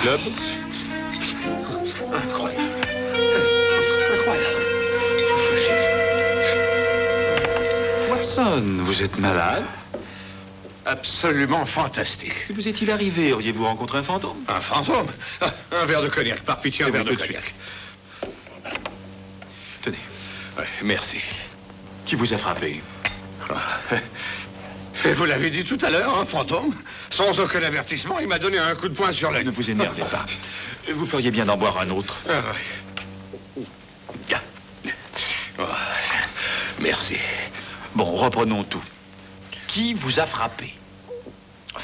club. Incroyable. Incroyable. Watson, vous êtes malade? Absolument fantastique. Que vous est-il arrivé? Auriez-vous rencontré un fantôme? Un fantôme? Ah, un verre de cognac, par pitié, un verre de cognac. Tenez. Ouais, merci. Qui vous a frappé? Et vous l'avez dit tout à l'heure, un fantôme. Sans aucun avertissement, il m'a donné un coup de poing sur l'œil. Ne vous énervez pas. Vous feriez bien d'en boire un autre. Ah, oui. Oh, merci. Bon, reprenons tout. Qui vous a frappé?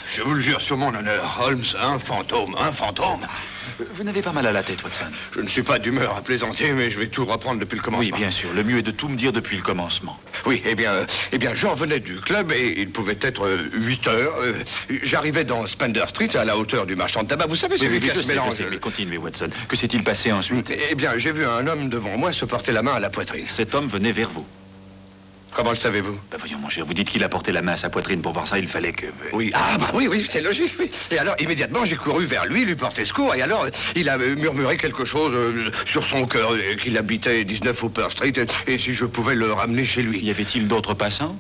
Je vous le jure sur mon honneur, Holmes, un fantôme, un fantôme. Vous n'avez pas mal à la tête, Watson. Je ne suis pas d'humeur à plaisanter, mais je vais tout reprendre depuis le commencement. Oui, bien sûr. Le mieux est de tout me dire depuis le commencement. Oui, eh bien, je revenais du club et il pouvait être 8 heures. J'arrivais dans Spender Street, à la hauteur du marchand de tabac. Vous savez, c'est lui qui se mélange. Mais continuez, Watson. Que s'est-il passé ensuite? Eh bien, j'ai vu un homme devant moi se porter la main à la poitrine. Cet homme venait vers vous. Comment le savez-vous? Ben voyons, mon cher, vous dites qu'il a porté la main à sa poitrine. Pour voir ça, il fallait que... Oui, oui, c'est logique, oui. Et alors, immédiatement, j'ai couru vers lui porter secours. Et alors, il a murmuré quelque chose sur son cœur, qu'il habitait 19 Hooper Street, et si je pouvais le ramener chez lui. Y avait-il d'autres passants?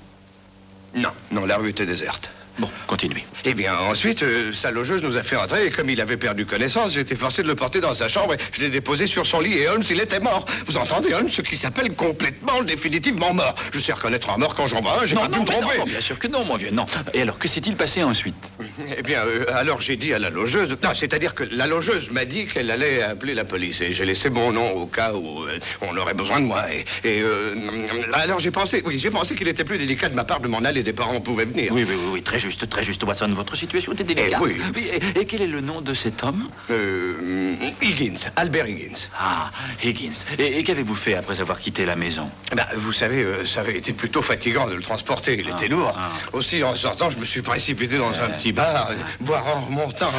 Non, la rue était déserte. Bon, continuez. Eh bien, ensuite, sa logeuse nous a fait entrer, et comme il avait perdu connaissance, j'ai été forcé de le porter dans sa chambre, et je l'ai déposé sur son lit, et Holmes, il était mort. Vous entendez, Holmes, ce qui s'appelle complètement, définitivement mort. Je sais reconnaître un mort quand j'en vois un, j'ai pas pu me tromper. Non, bien sûr que non, mon vieux, non. Et alors, que s'est-il passé ensuite? Eh bien, alors j'ai dit à la logeuse... Non, c'est-à-dire que la logeuse m'a dit qu'elle allait appeler la police, et j'ai laissé mon nom au cas où on aurait besoin de moi, alors j'ai pensé qu'il était plus délicat de ma part de m'en aller, des parents pouvaient venir. Oui, très juste, Watson. Votre situation était délicate. Oui. Et quel est le nom de cet homme? Higgins, Albert Higgins. Ah, Higgins. Et qu'avez-vous fait après avoir quitté la maison? Ben, vous savez, ça avait été plutôt fatigant de le transporter. Il était lourd. Aussi, en sortant, je me suis précipité dans un petit bar, boire en remontant.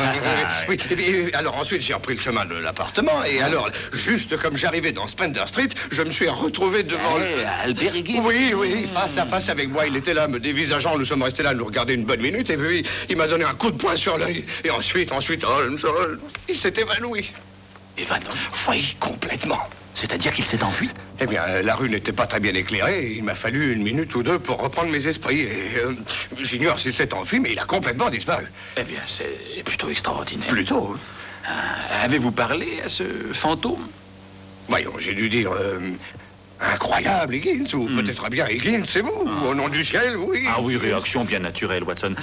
Oui, et alors ensuite, j'ai repris le chemin de l'appartement. Et alors, juste comme j'arrivais dans Spender Street, je me suis retrouvé devant... Albert Higgins? Oui, face à face avec moi. Il était là, me dévisageant. Nous sommes restés là, nous regarder une bonne minute. Et puis, il m'a donné un coup de poing sur l'œil. Et ensuite, Holmes, il s'est évanoui. Évanoui? Oui, complètement. C'est-à-dire qu'il s'est enfui? Eh bien, la rue n'était pas très bien éclairée. Il m'a fallu une minute ou deux pour reprendre mes esprits. Et j'ignore s'il s'est enfui, mais il a complètement disparu. Eh bien, c'est plutôt extraordinaire. Plutôt. Avez-vous parlé à ce fantôme? Voyons, j'ai dû dire... incroyable, Higgins, ou peut-être bien Higgins, c'est vous, au nom du ciel, oui. Ah oui, réaction bien naturelle, Watson.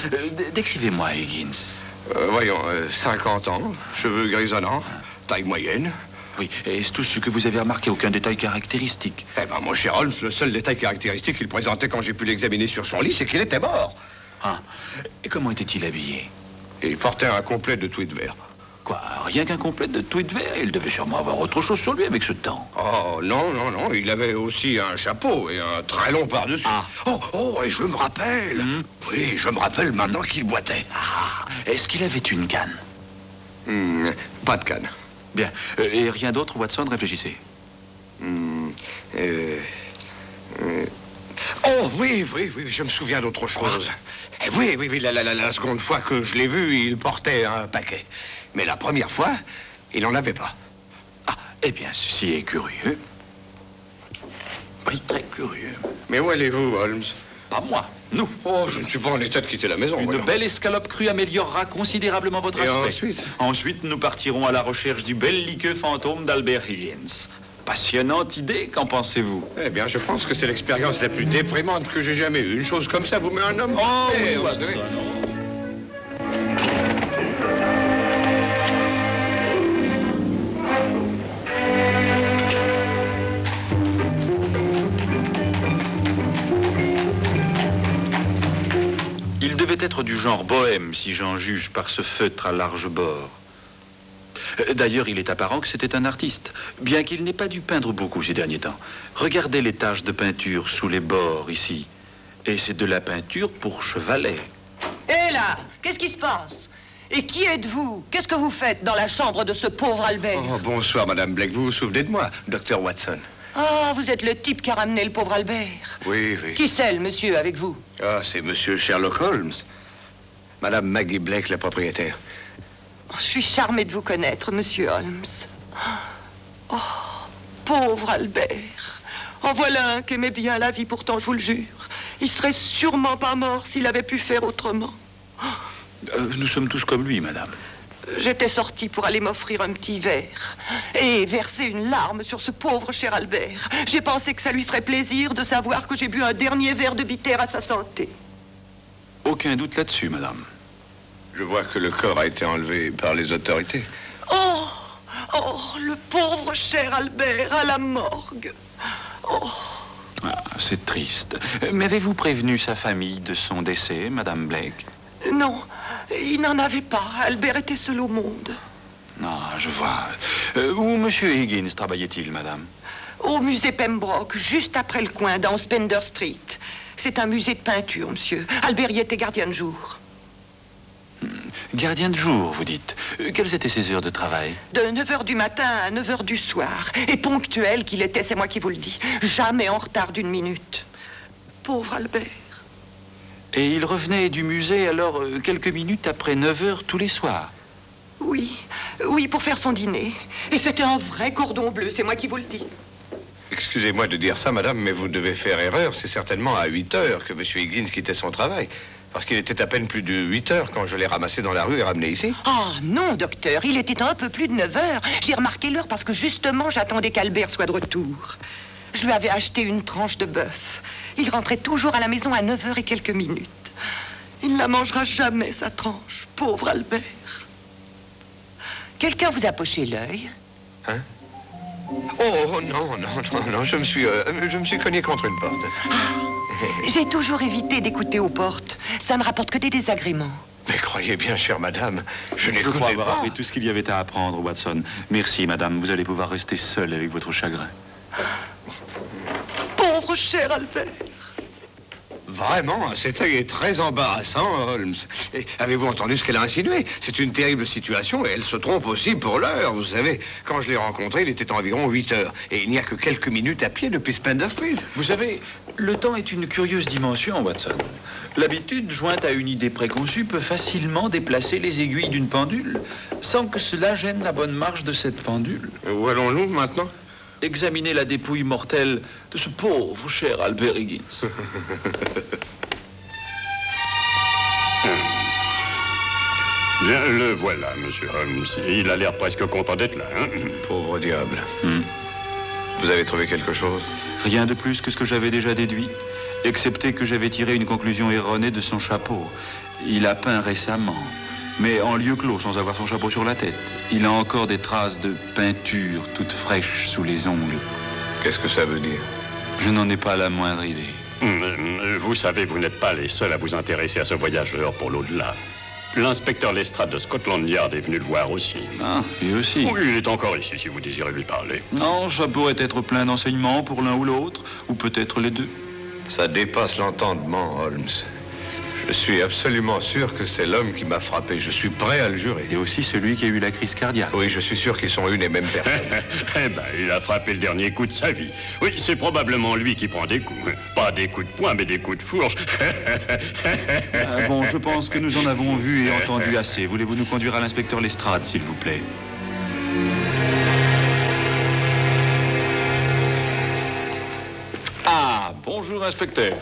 Décrivez-moi Higgins. Voyons, 50 ans, cheveux grisonnants, taille moyenne. Oui, est-ce tout ce que vous avez remarqué? Aucun détail caractéristique? Eh ben, mon cher Holmes, le seul détail caractéristique qu'il présentait quand j'ai pu l'examiner sur son lit, c'est qu'il était mort. Ah, et comment était-il habillé? Il portait un complet de tweed vert. Quoi, rien qu'un complet de tweed vert? Il devait sûrement avoir autre chose sur lui avec ce temps. Oh, non, il avait aussi un chapeau et un très long par-dessus. Ah. Oh, et je me rappelle. Oui, je me rappelle maintenant qu'il boitait. Ah, est-ce qu'il avait une canne? Pas de canne. Bien, et rien d'autre, Watson, réfléchissez. Oh, oui, je me souviens d'autre chose. Oui, la seconde fois que je l'ai vu, il portait un paquet. Mais la première fois, il n'en avait pas. Ah, eh bien, ceci est curieux. Oui, très curieux. Mais où allez-vous, Holmes? Pas moi, nous. Oh, je ne suis pas en état de quitter la maison. Une belle escalope crue améliorera considérablement votre aspect. Ensuite, nous partirons à la recherche du belliqueux fantôme d'Albert Higgins. Passionnante idée, qu'en pensez-vous? Eh bien, je pense que c'est l'expérience la plus déprimante que j'ai jamais eue. Une chose comme ça vous met un homme... Oh, oui, Watson. Il devait être du genre bohème, si j'en juge par ce feutre à large bord. D'ailleurs, il est apparent que c'était un artiste, bien qu'il n'ait pas dû peindre beaucoup ces derniers temps. Regardez les taches de peinture sous les bords, ici. Et c'est de la peinture pour chevalet. Hé là, qu'est-ce qui se passe? Et qui êtes-vous? Qu'est-ce que vous faites dans la chambre de ce pauvre Albert? Oh, bonsoir, Madame Blake. Vous vous souvenez de moi, Dr. Watson? Ah, vous êtes le type qui a ramené le pauvre Albert. Oui. Qui c'est, le monsieur, avec vous? Ah, c'est Monsieur Sherlock Holmes. Madame Maggie Blake, la propriétaire. Je suis charmée de vous connaître, monsieur Holmes. Oh, pauvre Albert. En voilà un qui aimait bien la vie, pourtant, je vous le jure. Il serait sûrement pas mort s'il avait pu faire autrement. Nous sommes tous comme lui, madame. J'étais sortie pour aller m'offrir un petit verre et verser une larme sur ce pauvre cher Albert. J'ai pensé que ça lui ferait plaisir de savoir que j'ai bu un dernier verre de bitter à sa santé. Aucun doute là-dessus, madame. Je vois que le corps a été enlevé par les autorités. Oh, oh, le pauvre cher Albert à la morgue. Oh. Ah, c'est triste. Mais avez-vous prévenu sa famille de son décès, madame Blake? Non, il n'en avait pas. Albert était seul au monde. Non, je vois. Où monsieur Higgins travaillait-il, madame? Au musée Pembroke, juste après le coin, dans Spender Street. C'est un musée de peinture, monsieur. Albert y était gardien de jour. Gardien de jour, vous dites. Quelles étaient ses heures de travail? De 9h du matin à 9h du soir. Et ponctuel qu'il était, c'est moi qui vous le dis. Jamais en retard d'une minute. Pauvre Albert. Et il revenait du musée alors quelques minutes après 9h tous les soirs? Oui, oui, pour faire son dîner. Et c'était un vrai cordon bleu, c'est moi qui vous le dis. Excusez-moi de dire ça, madame, mais vous devez faire erreur. C'est certainement à 8 heures que M. Higgins quittait son travail. Parce qu'il était à peine plus de 8 heures quand je l'ai ramassé dans la rue et ramené ici. Ah non, docteur, il était un peu plus de 9 heures. J'ai remarqué l'heure parce que justement, j'attendais qu'Albert soit de retour. Je lui avais acheté une tranche de bœuf. Il rentrait toujours à la maison à 9h et quelques minutes. Il ne la mangera jamais, sa tranche. Pauvre Albert. Quelqu'un vous a poché l'œil? Hein? Oh, non, je me suis cogné contre une porte. J'ai toujours évité d'écouter aux portes. Ça ne rapporte que des désagréments. Mais croyez bien, chère madame, je crois n'écoutais avoir pas. appris tout ce qu'il y avait à apprendre, Watson. Merci, madame. Vous allez pouvoir rester seule avec votre chagrin. Pauvre cher Albert. Vraiment, cet œil est très embarrassant, Holmes. Et avez-vous entendu ce qu'elle a insinué? C'est une terrible situation et elle se trompe aussi pour l'heure. Vous savez, quand je l'ai rencontré, il était environ 8 heures. Et il n'y a que quelques minutes à pied depuis Spender Street. Vous savez, le temps est une curieuse dimension, Watson. L'habitude, jointe à une idée préconçue, peut facilement déplacer les aiguilles d'une pendule, sans que cela gêne la bonne marche de cette pendule. Où allons-nous maintenant? Examiner la dépouille mortelle de ce pauvre cher Albert Higgins. Bien, le voilà, monsieur Holmes. Il a l'air presque content d'être là, hein? Pauvre diable. Vous avez trouvé quelque chose? Rien de plus que ce que j'avais déjà déduit, excepté que j'avais tiré une conclusion erronée de son chapeau. Il a peint récemment, mais en lieu clos, sans avoir son chapeau sur la tête. Il a encore des traces de peinture toutes fraîches sous les ongles. Qu'est-ce que ça veut dire? Je n'en ai pas la moindre idée. Vous savez, vous n'êtes pas les seuls à vous intéresser à ce voyageur pour l'au-delà. L'inspecteur Lestrade de Scotland Yard est venu le voir aussi. Ah, lui aussi. Oui, il est encore ici, si vous désirez lui parler. Non, ça pourrait être plein d'enseignements pour l'un ou l'autre, ou peut-être les deux. Ça dépasse l'entendement, Holmes. Je suis absolument sûr que c'est l'homme qui m'a frappé. Je suis prêt à le jurer. Et aussi celui qui a eu la crise cardiaque. Oui, je suis sûr qu'ils sont une et même personne. Eh ben, il a frappé le dernier coup de sa vie. Oui, c'est probablement lui qui prend des coups. Pas des coups de poing, mais des coups de fourche. Bon, je pense que nous en avons vu et entendu assez. Voulez-vous nous conduire à l'inspecteur Lestrade, s'il vous plaît? Ah, bonjour, inspecteur.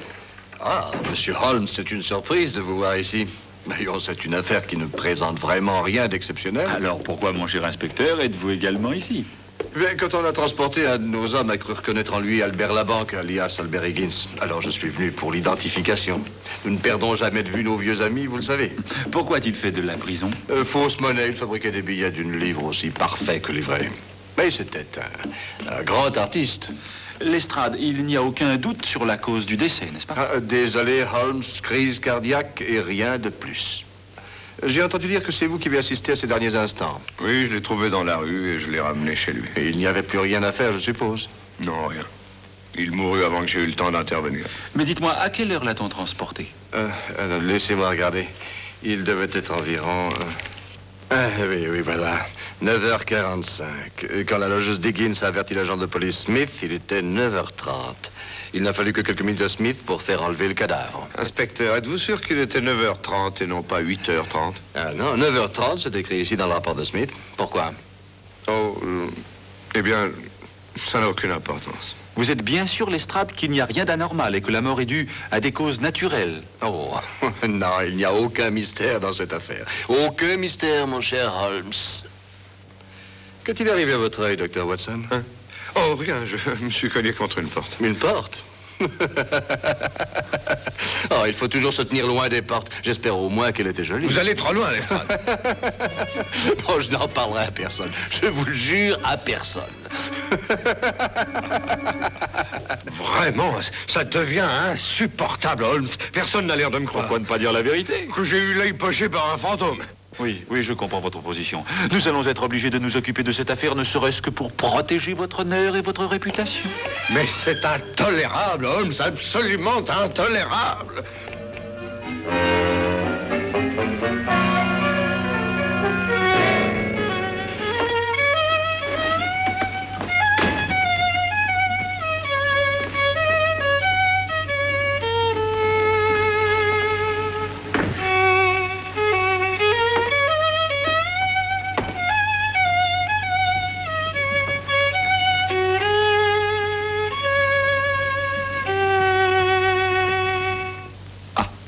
Ah, monsieur Holmes, c'est une surprise de vous voir ici. D'ailleurs, c'est une affaire qui ne présente vraiment rien d'exceptionnel. Alors, pourquoi, mon cher inspecteur, êtes-vous également ici? Bien, quand on a transporté un de nos hommes, a cru reconnaître en lui Albert Labanque, alias Albert Higgins. Alors, je suis venu pour l'identification. Nous ne perdons jamais de vue nos vieux amis, vous le savez. Pourquoi a-t-il fait de la prison? Fausse monnaie, il fabriquait des billets d'une livre aussi parfaits que les vrais. Mais c'était un grand artiste. Lestrade, il n'y a aucun doute sur la cause du décès, n'est-ce pas? Désolé, Holmes, crise cardiaque et rien de plus. J'ai entendu dire que c'est vous qui avez assisté à ces derniers instants. Oui, je l'ai trouvé dans la rue et je l'ai ramené chez lui. Et il n'y avait plus rien à faire, je suppose. Non, rien. Il mourut avant que j'ai eu le temps d'intervenir. Mais dites-moi, à quelle heure l'a-t-on transporté? Laissez-moi regarder. Il devait être environ... oui, voilà. 9h45. Quand la logeuse Diggins a averti l'agent de police Smith, il était 9h30. Il n'a fallu que quelques minutes à Smith pour faire enlever le cadavre. Inspecteur, êtes-vous sûr qu'il était 9h30 et non pas 8h30? Ah non, 9h30, c'est écrit ici dans le rapport de Smith. Pourquoi? Oh, eh bien, ça n'a aucune importance. Vous êtes bien sûr, Lestrade, qu'il n'y a rien d'anormal et que la mort est due à des causes naturelles? Oh, non, il n'y a aucun mystère dans cette affaire. Aucun mystère, mon cher Holmes. Qu'est-il arrivé à votre œil, Dr. Watson? Hein? Oh, rien, je me suis cogné contre une porte. Une porte? Oh, il faut toujours se tenir loin des portes. J'espère au moins qu'elle était jolie. Vous allez trop loin, Lestrade. Oh, je n'en parlerai à personne. Je vous le jure, à personne. Vraiment, ça devient insupportable, Holmes. Personne n'a l'air de me croire. Pourquoi ne pas dire la vérité? Que j'ai eu l'œil poché par un fantôme. Oui, je comprends votre position. Nous allons être obligés de nous occuper de cette affaire, ne serait-ce que pour protéger votre honneur et votre réputation. Mais c'est intolérable, Holmes, absolument intolérable.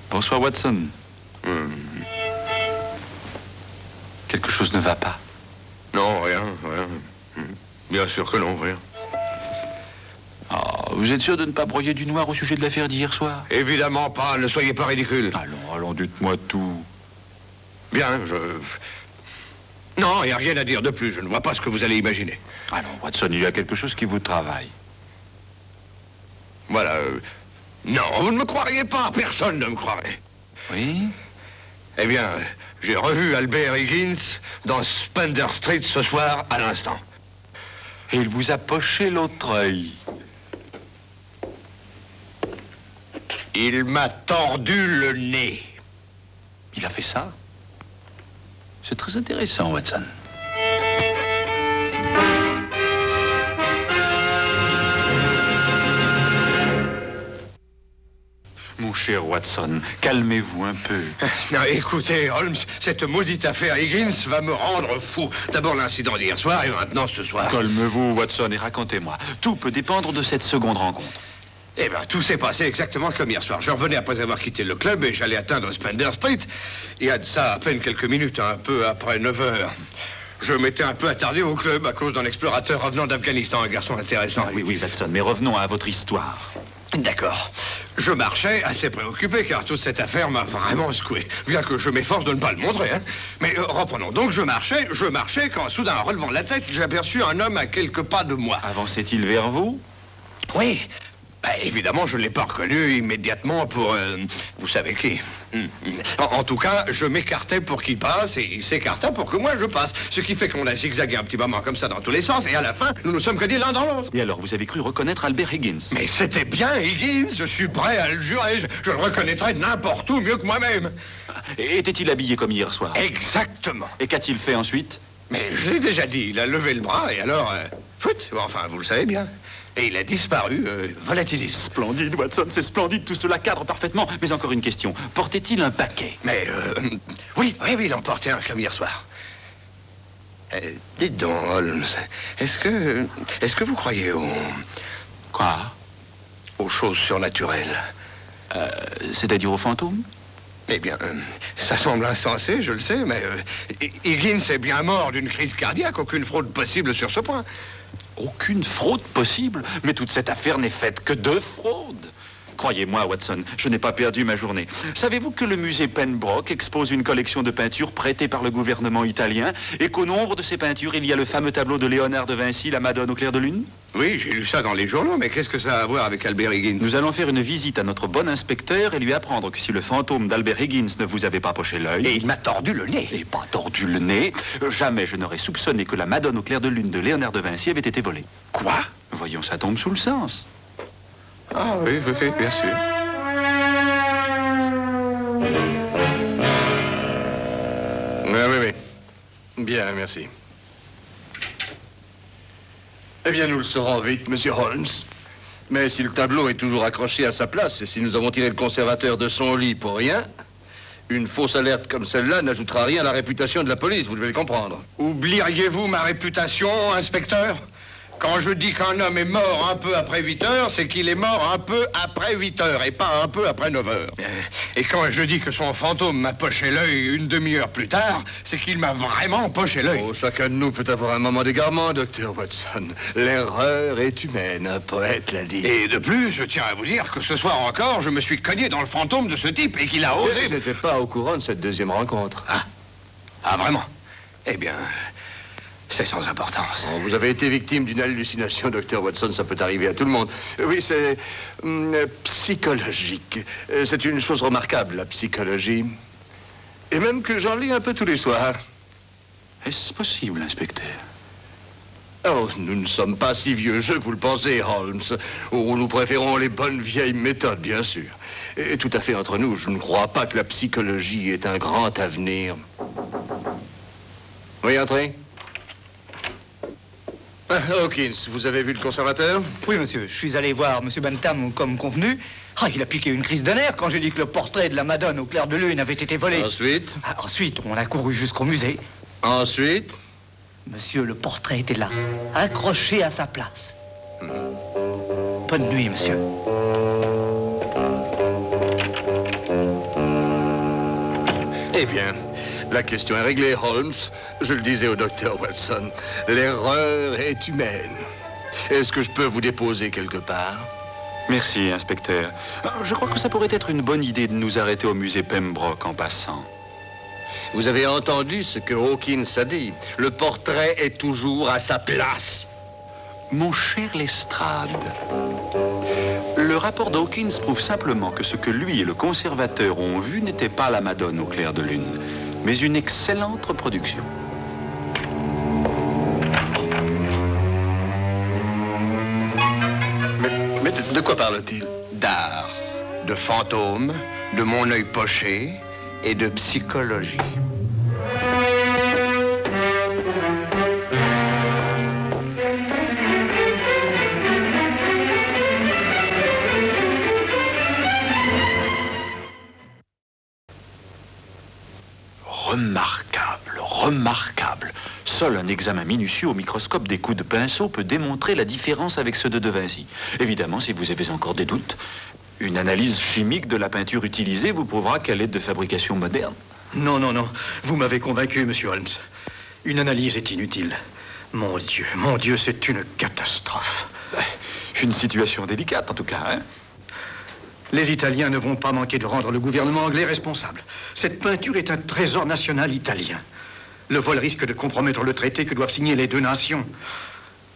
Bonsoir, Watson. Quelque chose ne va pas? Non, rien. Bien sûr que non, rien. Vous êtes sûr de ne pas broyer du noir au sujet de l'affaire d'hier soir? Évidemment pas, ne soyez pas ridicule. Allons, dites-moi tout. Bien, Non, il n'y a rien à dire de plus, je ne vois pas ce que vous allez imaginer. Allons, Watson, il y a quelque chose qui vous travaille. Voilà, Non, vous ne me croiriez pas, personne ne me croirait. Oui? Eh bien, j'ai revu Albert Higgins dans Spender Street ce soir à l'instant. Et il vous a poché l'autre œil. Il m'a tordu le nez. Il a fait ça? C'est très intéressant, Watson. Mon cher Watson, calmez-vous un peu. Non, écoutez, Holmes, cette maudite affaire Higgins va me rendre fou. D'abord l'incident d'hier soir et maintenant ce soir. Calmez-vous, Watson, et racontez-moi. Tout peut dépendre de cette seconde rencontre. Eh bien, tout s'est passé exactement comme hier soir. Je revenais après avoir quitté le club et j'allais atteindre Spender Street. Il y a de ça à peine quelques minutes, un peu après 9 heures. Je m'étais un peu attardé au club à cause d'un explorateur revenant d'Afghanistan, un garçon intéressant. Oui, Watson, mais revenons à votre histoire. D'accord. Je marchais assez préoccupé car toute cette affaire m'a vraiment secoué. Bien que je m'efforce de ne pas le montrer, hein. Mais reprenons. Donc je marchais quand soudain, en relevant la tête, j'ai aperçu un homme à quelques pas de moi. Avançait-il vers vous? Oui. Évidemment, je ne l'ai pas reconnu immédiatement pour... vous savez qui. En tout cas, je m'écartais pour qu'il passe et il s'écarta pour que moi je passe. Ce qui fait qu'on a zigzagué un petit moment comme ça dans tous les sens et à la fin, nous nous sommes connus l'un dans l'autre. Et alors, vous avez cru reconnaître Albert Higgins? Mais c'était bien Higgins, je suis prêt à le jurer. Je le reconnaîtrais n'importe où mieux que moi-même. Était-il habillé comme hier soir? Exactement. Et qu'a-t-il fait ensuite? Mais je l'ai déjà dit, il a levé le bras et alors... foot, enfin, vous le savez bien. Et il a disparu, volatilisé. Splendide, Watson, c'est splendide, tout cela cadre parfaitement. Mais encore une question, portait-il un paquet? Mais, oui, il en portait un comme hier soir. Dites donc, Holmes, est-ce que vous croyez Quoi? Aux choses surnaturelles? C'est-à-dire aux fantômes? Eh bien, ça semble insensé, je le sais, mais Higgins est bien mort d'une crise cardiaque, aucune fraude possible sur ce point. Aucune fraude possible? Mais toute cette affaire n'est faite que de fraude. Croyez-moi, Watson, je n'ai pas perdu ma journée. Savez-vous que le musée Pembroke expose une collection de peintures prêtées par le gouvernement italien et qu'au nombre de ces peintures, il y a le fameux tableau de Léonard de Vinci, La Madone au clair de lune? Oui, j'ai lu ça dans les journaux, mais qu'est-ce que ça a à voir avec Albert Higgins? Nous allons faire une visite à notre bon inspecteur et lui apprendre que si le fantôme d'Albert Higgins ne vous avait pas poché l'œil... Et il m'a tordu le nez. Et pas tordu le nez, jamais je n'aurais soupçonné que la Madone au clair de lune de Léonard de Vinci avait été volée. Quoi? Voyons, ça tombe sous le sens. Ah oui, bien sûr. Oui. Bien, merci. Eh bien, nous le saurons vite, monsieur Holmes. Mais si le tableau est toujours accroché à sa place et si nous avons tiré le conservateur de son lit pour rien, une fausse alerte comme celle-là n'ajoutera rien à la réputation de la police, vous devez le comprendre. Oublieriez-vous ma réputation, inspecteur? Quand je dis qu'un homme est mort un peu après 8 heures, c'est qu'il est mort un peu après 8 heures et pas un peu après 9 heures. Et quand je dis que son fantôme m'a poché l'œil une demi-heure plus tard, c'est qu'il m'a vraiment poché l'œil. Oh, chacun de nous peut avoir un moment d'égarement, docteur Watson. L'erreur est humaine, un poète l'a dit. Et de plus, je tiens à vous dire que ce soir encore, je me suis cogné dans le fantôme de ce type et qu'il a osé... Je n'étais pas au courant de cette deuxième rencontre. Ah, vraiment? Eh bien... c'est sans importance. Oh, vous avez été victime d'une hallucination, docteur Watson, ça peut arriver à tout le monde. Oui, c'est psychologique. C'est une chose remarquable, la psychologie. Et même que j'en lis un peu tous les soirs. Est-ce possible, inspecteur? Oh, nous ne sommes pas si vieux jeux que vous le pensez, Holmes. Oh, nous préférons les bonnes vieilles méthodes, bien sûr. Et tout à fait entre nous, je ne crois pas que la psychologie ait un grand avenir. Oui, entrez. Hawkins, vous avez vu le conservateur? Oui, monsieur. Je suis allé voir monsieur Bentham comme convenu. Ah, il a piqué une crise de nerfs quand j'ai dit que le portrait de la Madone au clair de lune avait été volé. Ensuite? Ensuite, on a couru jusqu'au musée. Ensuite? Monsieur, le portrait était là, accroché à sa place. Bonne nuit, monsieur. Eh bien, la question est réglée, Holmes. Je le disais au docteur Watson, l'erreur est humaine. Est-ce que je peux vous déposer quelque part? Merci, inspecteur. Je crois que ça pourrait être une bonne idée de nous arrêter au musée Pembroke en passant. Vous avez entendu ce que Hawkins a dit. Le portrait est toujours à sa place. Mon cher Lestrade, le rapport d'Hawkins prouve simplement que ce que lui et le conservateur ont vu n'était pas la Madone au clair de lune, mais une excellente reproduction. Mais de quoi parle-t-il? D'art, de fantômes, de mon œil poché et de psychologie. Remarquable, remarquable. Seul un examen minutieux au microscope des coups de pinceau peut démontrer la différence avec ceux de De Vinci. Évidemment, si vous avez encore des doutes, une analyse chimique de la peinture utilisée vous prouvera qu'elle est de fabrication moderne. Non, non, non. Vous m'avez convaincu, monsieur Holmes. Une analyse est inutile. Mon Dieu, c'est une catastrophe. Une situation délicate, en tout cas, hein? Les Italiens ne vont pas manquer de rendre le gouvernement anglais responsable. Cette peinture est un trésor national italien. Le vol risque de compromettre le traité que doivent signer les deux nations.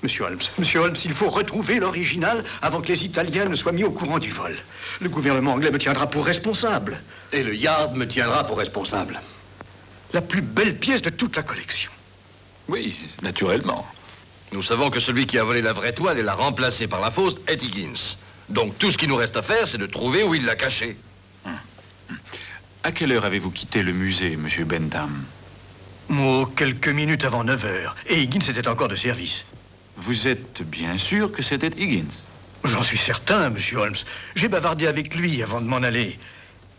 Monsieur Holmes, il faut retrouver l'original avant que les Italiens ne soient mis au courant du vol. Le gouvernement anglais me tiendra pour responsable. Et le Yard me tiendra pour responsable. La plus belle pièce de toute la collection. Oui, naturellement. Nous savons que celui qui a volé la vraie toile et l'a remplacée par la fausse est Higgins. Donc tout ce qui nous reste à faire, c'est de trouver où il l'a cachée. À quelle heure avez-vous quitté le musée, monsieur Bentham? Oh, quelques minutes avant 9 heures. Et Higgins était encore de service. Vous êtes bien sûr que c'était Higgins? J'en suis certain, monsieur Holmes. J'ai bavardé avec lui avant de m'en aller.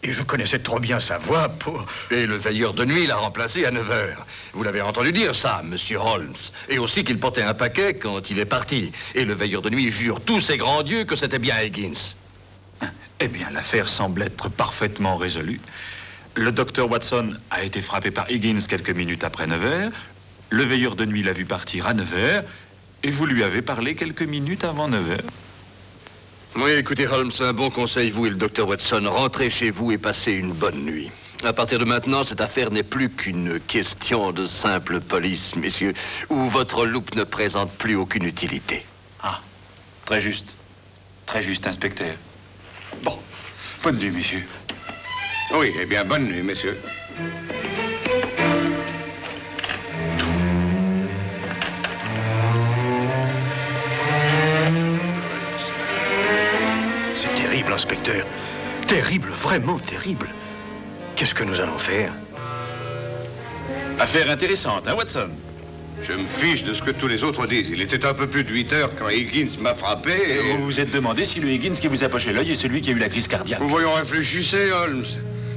Et je connaissais trop bien sa voix pour... Et le veilleur de nuit l'a remplacé à 9 heures. Vous l'avez entendu dire ça, monsieur Holmes. Et aussi qu'il portait un paquet quand il est parti. Et le veilleur de nuit jure tous ses grands dieux que c'était bien Higgins. Eh bien, l'affaire semble être parfaitement résolue. Le docteur Watson a été frappé par Higgins quelques minutes après 9 heures. Le veilleur de nuit l'a vu partir à 9 heures. Et vous lui avez parlé quelques minutes avant 9 heures. Oui, écoutez, Holmes, un bon conseil, vous et le docteur Watson, rentrez chez vous et passez une bonne nuit. À partir de maintenant, cette affaire n'est plus qu'une question de simple police, messieurs, où votre loupe ne présente plus aucune utilité. Ah, très juste. Très juste, inspecteur. Bon, bonne nuit, messieurs. Oui, eh bien, bonne nuit, messieurs. C'est terrible, inspecteur. Terrible, vraiment terrible. Qu'est-ce que nous allons faire? Affaire intéressante, hein, Watson? Je me fiche de ce que tous les autres disent. Il était un peu plus de 8 heures quand Higgins m'a frappé et... Vous vous êtes demandé si le Higgins qui vous a poché l'œil est celui qui a eu la crise cardiaque. Vous voyons, réfléchissez, Holmes.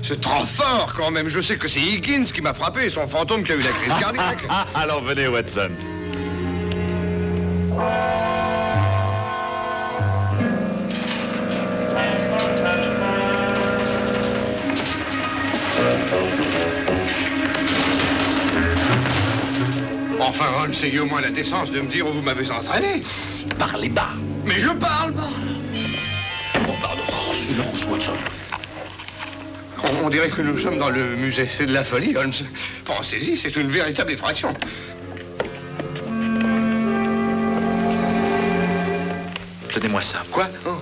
C'est trop fort, quand même. Je sais que c'est Higgins qui m'a frappé et son fantôme qui a eu la crise cardiaque. Alors venez, Watson. Enfin, Holmes, ayez au moins la décence de me dire où vous m'avez entraîné. Parlez bas. Mais je parle pas. Oh, pardon. Oh, silence, Watson. On dirait que nous sommes dans le musée. C'est de la folie, Holmes. Pensez-y, c'est une véritable effraction. Tenez-moi ça. Quoi? Oh.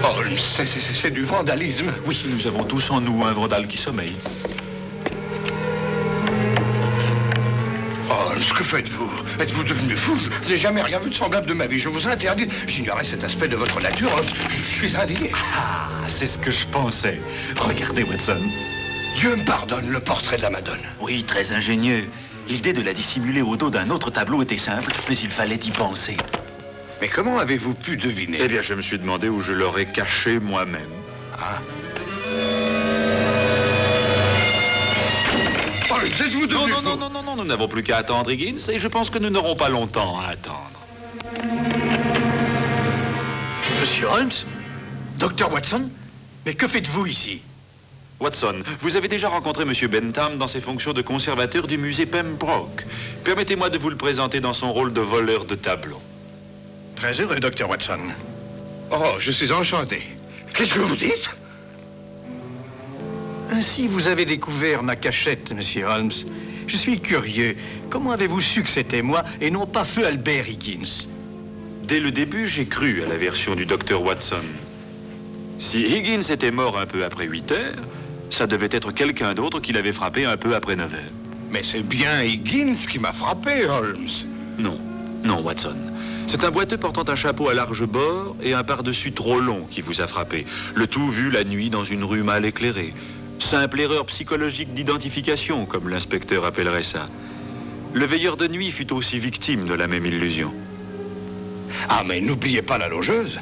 Holmes, c'est du vandalisme. Oui, nous avons tous en nous un vandale qui sommeille. Holmes, que faites-vous? Êtes-vous devenu fou? Je n'ai jamais rien vu de semblable de ma vie. Je vous interdis. J'ignorais cet aspect de votre nature, Holmes. Je suis indigné. Ah, c'est ce que je pensais. Regardez, Watson. Dieu me pardonne, le portrait de la Madone. Oui, très ingénieux. L'idée de la dissimuler au dos d'un autre tableau était simple, mais il fallait y penser. Mais comment avez-vous pu deviner? Eh bien, je me suis demandé où je l'aurais caché moi-même. Ah. Holmes, êtes-vous devenu fou? Non, nous n'avons plus qu'à attendre, Higgins, et je pense que nous n'aurons pas longtemps à attendre. Monsieur Holmes? Docteur Watson? Mais que faites-vous ici? Watson, vous avez déjà rencontré M. Bentham dans ses fonctions de conservateur du musée Pembroke. Permettez-moi de vous le présenter dans son rôle de voleur de tableaux. Très heureux, Docteur Watson. Oh, je suis enchanté. Qu'est-ce que vous dites? Ainsi, vous avez découvert ma cachette, Monsieur Holmes. Je suis curieux. Comment avez-vous su que c'était moi et non pas feu Albert Higgins? Dès le début, j'ai cru à la version du docteur Watson. Si Higgins était mort un peu après 8 heures, ça devait être quelqu'un d'autre qui l'avait frappé un peu après 9 heures. Mais c'est bien Higgins qui m'a frappé, Holmes. Non, Watson. C'est un boiteux portant un chapeau à large bord et un pardessus trop long qui vous a frappé. Le tout vu la nuit dans une rue mal éclairée. Simple erreur psychologique d'identification, comme l'inspecteur appellerait ça. Le veilleur de nuit fut aussi victime de la même illusion. Ah, mais n'oubliez pas la logeuse.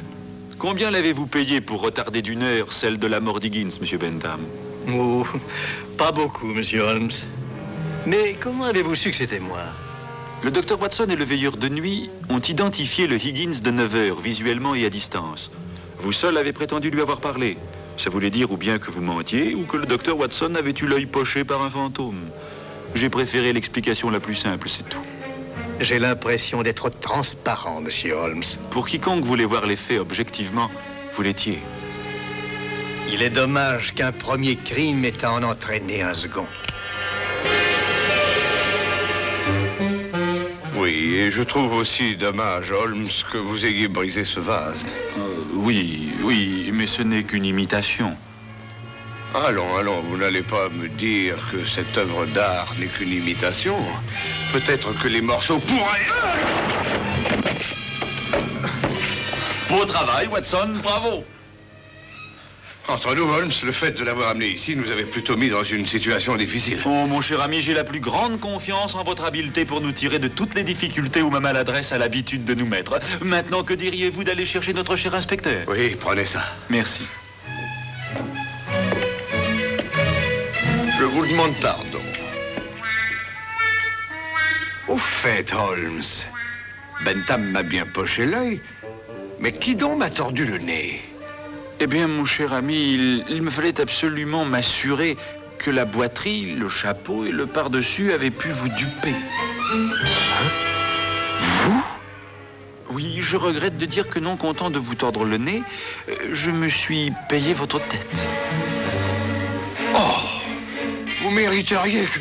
Combien l'avez-vous payé pour retarder d'une heure celle de la mort d'Higgins, Monsieur Bentham? Oh, pas beaucoup, Monsieur Holmes. Mais comment avez-vous su que c'était moi? Le docteur Watson et le veilleur de nuit ont identifié le Higgins de 9 heures, visuellement et à distance. Vous seul avez prétendu lui avoir parlé. Ça voulait dire ou bien que vous mentiez, ou que le docteur Watson avait eu l'œil poché par un fantôme. J'ai préféré l'explication la plus simple, c'est tout. J'ai l'impression d'être transparent, Monsieur Holmes. Pour quiconque voulait voir les faits objectivement, vous l'étiez. Il est dommage qu'un premier crime ait à en entraîner un second. Oui, et je trouve aussi dommage, Holmes, que vous ayez brisé ce vase. Oui, mais ce n'est qu'une imitation. Allons, vous n'allez pas me dire que cette œuvre d'art n'est qu'une imitation. Peut-être que les morceaux pourraient... Beau travail, Watson, bravo. Entre nous, Holmes, le fait de l'avoir amené ici nous avait plutôt mis dans une situation difficile. Oh, mon cher ami, j'ai la plus grande confiance en votre habileté pour nous tirer de toutes les difficultés où ma maladresse a l'habitude de nous mettre. Maintenant, que diriez-vous d'aller chercher notre cher inspecteur? Oui, prenez ça. Merci. Je vous demande pardon. Au fait, Holmes, Bentham m'a bien poché l'œil, mais qui donc m'a tordu le nez? Eh bien, mon cher ami, il me fallait absolument m'assurer que la boiterie, le chapeau et le pardessus avaient pu vous duper. Hein? Vous? Oui, je regrette de dire que non content de vous tordre le nez, je me suis payé votre tête. Oh! Vous mériteriez que...